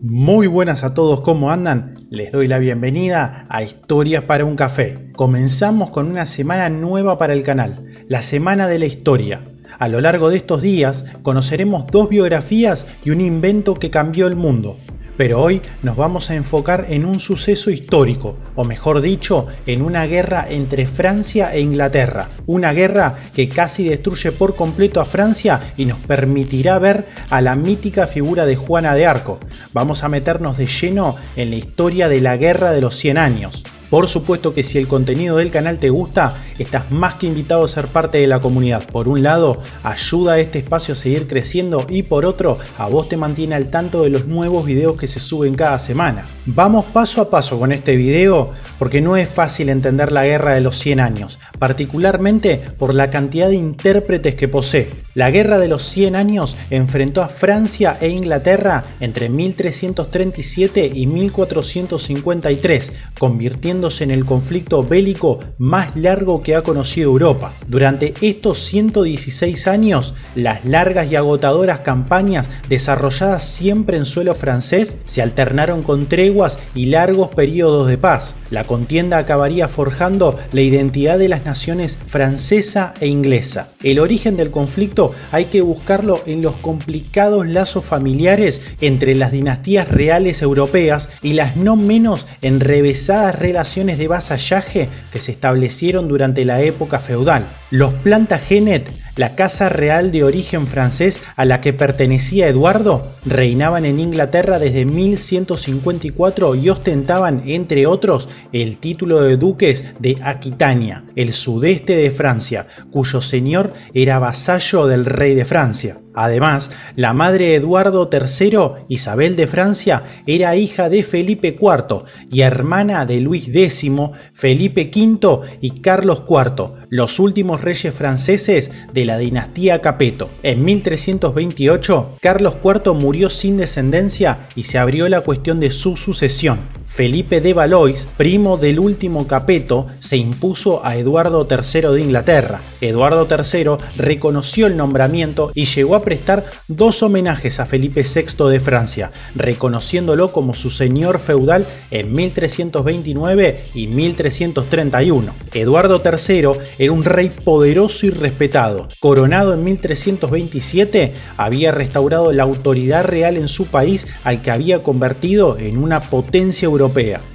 Muy buenas a todos, ¿cómo andan? Les doy la bienvenida a Historias para un Café. Comenzamos con una semana nueva para el canal, la Semana de la Historia. A lo largo de estos días conoceremos dos biografías y un invento que cambió el mundo. Pero hoy nos vamos a enfocar en un suceso histórico, o mejor dicho, en una guerra entre Francia e Inglaterra. Una guerra que casi destruye por completo a Francia y nos permitirá ver a la mítica figura de Juana de Arco. Vamos a meternos de lleno en la historia de la Guerra de los 100 años. Por supuesto que si el contenido del canal te gusta, estás más que invitado a ser parte de la comunidad. Por un lado, ayuda a este espacio a seguir creciendo y por otro, a vos te mantiene al tanto de los nuevos videos que se suben cada semana. Vamos paso a paso con este video porque no es fácil entender la Guerra de los 100 años, particularmente por la cantidad de intérpretes que posee. La Guerra de los 100 años enfrentó a Francia e Inglaterra entre 1337 y 1453, convirtiéndose en el conflicto bélico más largo que ha conocido Europa. Durante estos 116 años, las largas y agotadoras campañas desarrolladas siempre en suelo francés se alternaron con treguas y largos periodos de paz. La contienda acabaría forjando la identidad de las naciones francesa e inglesa. El origen del conflicto hay que buscarlo en los complicados lazos familiares entre las dinastías reales europeas y las no menos enrevesadas relaciones de vasallaje que se establecieron durante la época feudal. Los Plantagenet, la casa real de origen francés a la que pertenecía Eduardo, reinaban en Inglaterra desde 1154 y ostentaban, entre otros, el título de duques de Aquitania, el sudeste de Francia, cuyo señor era vasallo del rey de Francia. Además, la madre de Eduardo III, Isabel de Francia, era hija de Felipe IV y hermana de Luis X, Felipe V y Carlos IV, los últimos reyes franceses de la dinastía Capeto. En 1328, Carlos IV murió sin descendencia y se abrió la cuestión de su sucesión. Felipe de Valois, primo del último Capeto, se impuso a Eduardo III de Inglaterra. Eduardo III reconoció el nombramiento y llegó a prestar dos homenajes a Felipe VI de Francia, reconociéndolo como su señor feudal en 1329 y 1331. Eduardo III era un rey poderoso y respetado. Coronado en 1327, había restaurado la autoridad real en su país al que había convertido en una potencia europea.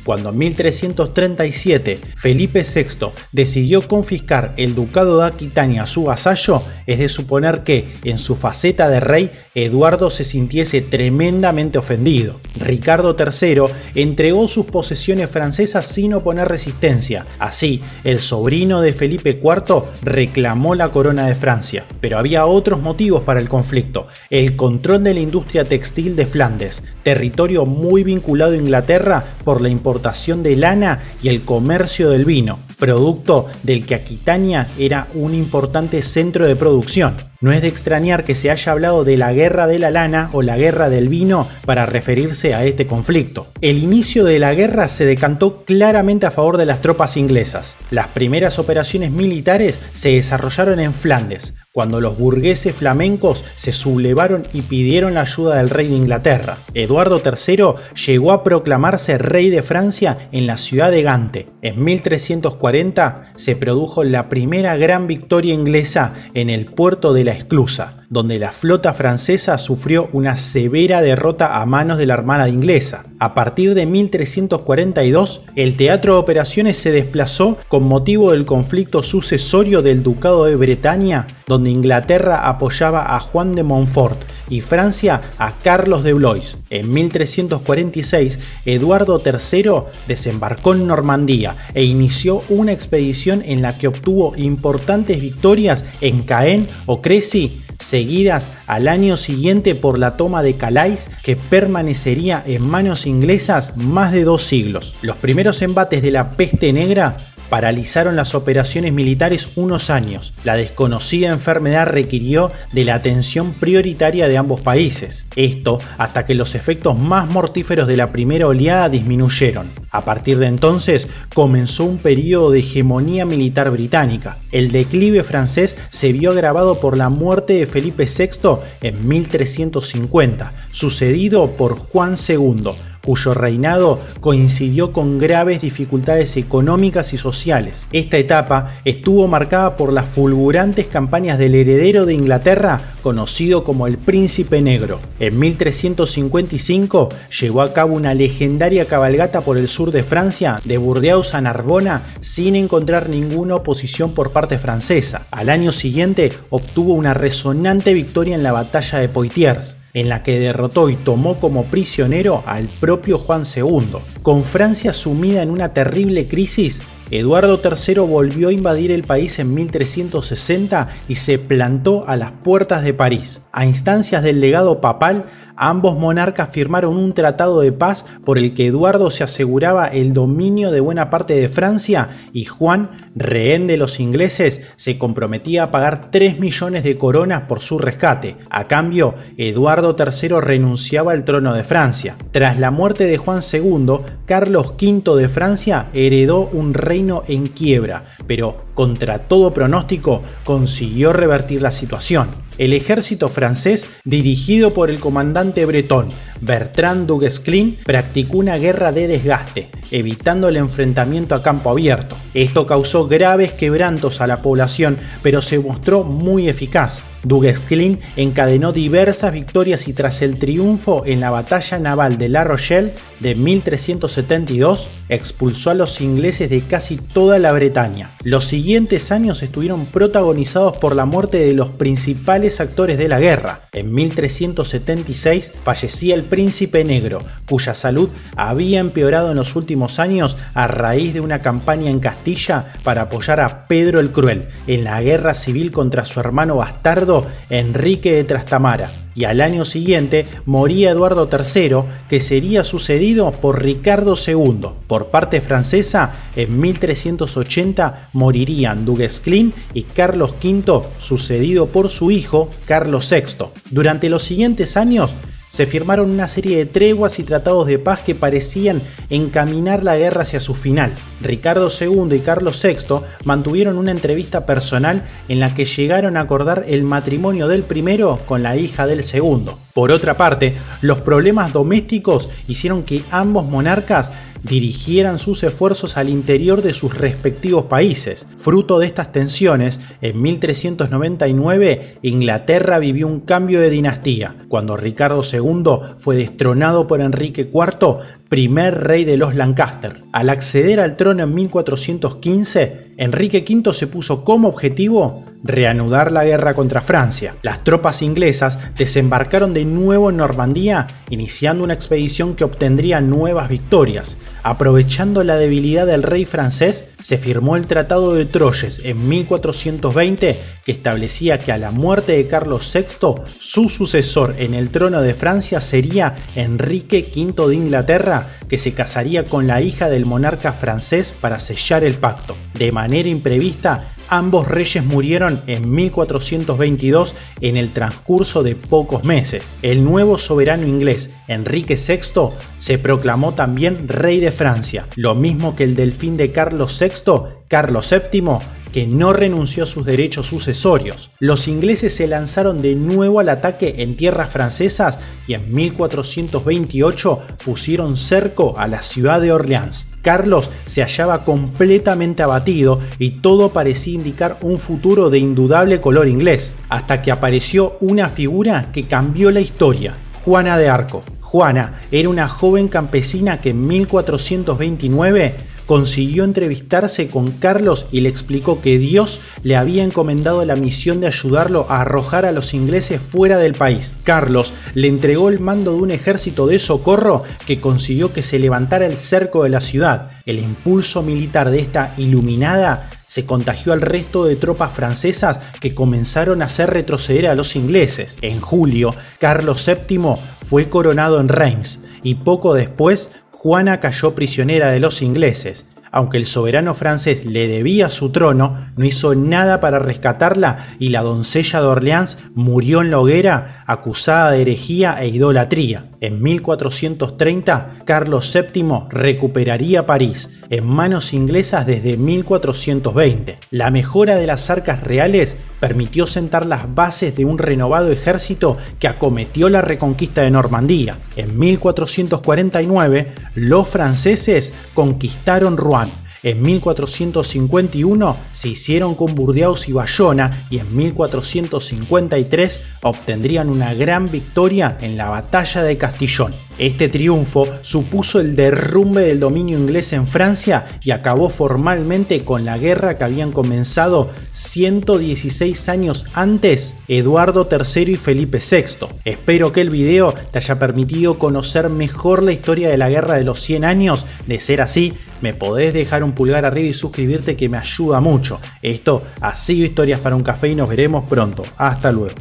Cuando en 1337 Felipe VI decidió confiscar el ducado de Aquitania a su vasallo, es de suponer que, en su faceta de rey, Eduardo se sintiese tremendamente ofendido. Ricardo III entregó sus posesiones francesas sin oponer resistencia. Así, el sobrino de Felipe IV reclamó la corona de Francia. Pero había otros motivos para el conflicto: el control de la industria textil de Flandes, territorio muy vinculado a Inglaterra por la importación de lana y el comercio del vino, producto del que Aquitania era un importante centro de producción. No es de extrañar que se haya hablado de la guerra de la lana o la guerra del vino para referirse a este conflicto. El inicio de la guerra se decantó claramente a favor de las tropas inglesas. Las primeras operaciones militares se desarrollaron en Flandes, cuando los burgueses flamencos se sublevaron y pidieron la ayuda del rey de Inglaterra. Eduardo III llegó a proclamarse rey de Francia en la ciudad de Gante. En 1340 se produjo la primera gran victoria inglesa en el puerto de la Esclusa, donde la flota francesa sufrió una severa derrota a manos de la armada inglesa. A partir de 1342, el teatro de operaciones se desplazó con motivo del conflicto sucesorio del Ducado de Bretaña, donde Inglaterra apoyaba a Juan de Montfort y Francia a Carlos de Blois. En 1346, Eduardo III desembarcó en Normandía e inició una expedición en la que obtuvo importantes victorias en Caen o Crécy, seguidas al año siguiente por la toma de Calais, que permanecería en manos inglesas más de 2 siglos. Los primeros embates de la peste negra paralizaron las operaciones militares unos años. La desconocida enfermedad requirió de la atención prioritaria de ambos países. Esto hasta que los efectos más mortíferos de la primera oleada disminuyeron. A partir de entonces comenzó un periodo de hegemonía militar británica. El declive francés se vio agravado por la muerte de Felipe VI en 1350, sucedido por Juan II, cuyo reinado coincidió con graves dificultades económicas y sociales. Esta etapa estuvo marcada por las fulgurantes campañas del heredero de Inglaterra, conocido como el Príncipe Negro. En 1355 llevó a cabo una legendaria cabalgata por el sur de Francia, de Burdeos a Narbona, sin encontrar ninguna oposición por parte francesa. Al año siguiente obtuvo una resonante victoria en la batalla de Poitiers, en la que derrotó y tomó como prisionero al propio Juan II. Con Francia sumida en una terrible crisis, Eduardo III volvió a invadir el país en 1360 y se plantó a las puertas de París. A instancias del legado papal, ambos monarcas firmaron un tratado de paz por el que Eduardo se aseguraba el dominio de buena parte de Francia y Juan, rehén de los ingleses, se comprometía a pagar 3 millones de coronas por su rescate. A cambio, Eduardo III renunciaba al trono de Francia. Tras la muerte de Juan II, Carlos V de Francia heredó un reino en quiebra, pero contra todo pronóstico consiguió revertir la situación. El ejército francés, dirigido por el comandante bretón Bertrand du Guesclin, practicó una guerra de desgaste, evitando el enfrentamiento a campo abierto. Esto causó graves quebrantos a la población, pero se mostró muy eficaz. Du Guesclin encadenó diversas victorias y tras el triunfo en la batalla naval de La Rochelle de 1372, expulsó a los ingleses de casi toda la Bretaña. Los siguientes años estuvieron protagonizados por la muerte de los principales actores de la guerra. En 1376 fallecía el Príncipe Negro, cuya salud había empeorado en los últimos años a raíz de una campaña en Castilla para apoyar a Pedro el Cruel en la guerra civil contra su hermano bastardo Enrique de Trastamara. Y al año siguiente moría Eduardo III, que sería sucedido por Ricardo II. Por parte francesa, en 1380 morirían Du Guesclin y Carlos V, sucedido por su hijo Carlos VI. Durante los siguientes años se firmaron una serie de treguas y tratados de paz que parecían encaminar la guerra hacia su final. Ricardo II y Carlos VI mantuvieron una entrevista personal en la que llegaron a acordar el matrimonio del primero con la hija del segundo. Por otra parte, los problemas domésticos hicieron que ambos monarcas dirigieran sus esfuerzos al interior de sus respectivos países. Fruto de estas tensiones, en 1399 Inglaterra vivió un cambio de dinastía, cuando Ricardo II fue destronado por Enrique IV, primer rey de los Lancaster. Al acceder al trono en 1415, Enrique V se puso como objetivo reanudar la guerra contra Francia. Las tropas inglesas desembarcaron de nuevo en Normandía, iniciando una expedición que obtendría nuevas victorias. Aprovechando la debilidad del rey francés, se firmó el Tratado de Troyes en 1420, que establecía que a la muerte de Carlos VI, su sucesor en el trono de Francia sería Enrique V de Inglaterra, que se casaría con la hija del monarca francés para sellar el pacto. De manera imprevista, ambos reyes murieron en 1422 en el transcurso de pocos meses. El nuevo soberano inglés, Enrique VI, se proclamó también rey de Francia, lo mismo que el delfín de Carlos VI, Carlos VII, que no renunció a sus derechos sucesorios. Los ingleses se lanzaron de nuevo al ataque en tierras francesas y en 1428 pusieron cerco a la ciudad de Orleans. Carlos se hallaba completamente abatido y todo parecía indicar un futuro de indudable color inglés, hasta que apareció una figura que cambió la historia: Juana de Arco. Juana era una joven campesina que en 1429 consiguió entrevistarse con Carlos y le explicó que Dios le había encomendado la misión de ayudarlo a arrojar a los ingleses fuera del país. Carlos le entregó el mando de un ejército de socorro que consiguió que se levantara el cerco de la ciudad. El impulso militar de esta iluminada se contagió al resto de tropas francesas que comenzaron a hacer retroceder a los ingleses. En julio, Carlos VII fue coronado en Reims y poco después Juana cayó prisionera de los ingleses. Aunque el soberano francés le debía su trono, no hizo nada para rescatarla y la doncella de Orleans murió en la hoguera acusada de herejía e idolatría. En 1430, Carlos VII recuperaría París, en manos inglesas desde 1420. La mejora de las arcas reales permitió sentar las bases de un renovado ejército que acometió la reconquista de Normandía. En 1449, los franceses conquistaron Rouen. En 1451 se hicieron con Burdeos y Bayona y en 1453 obtendrían una gran victoria en la batalla de Castillón. Este triunfo supuso el derrumbe del dominio inglés en Francia y acabó formalmente con la guerra que habían comenzado 116 años antes Eduardo III y Felipe VI. Espero que el video te haya permitido conocer mejor la historia de la Guerra de los 100 años. De ser así, me podés dejar un pulgar arriba y suscribirte, que me ayuda mucho. Esto ha sido Historias para un Café y nos veremos pronto. Hasta luego.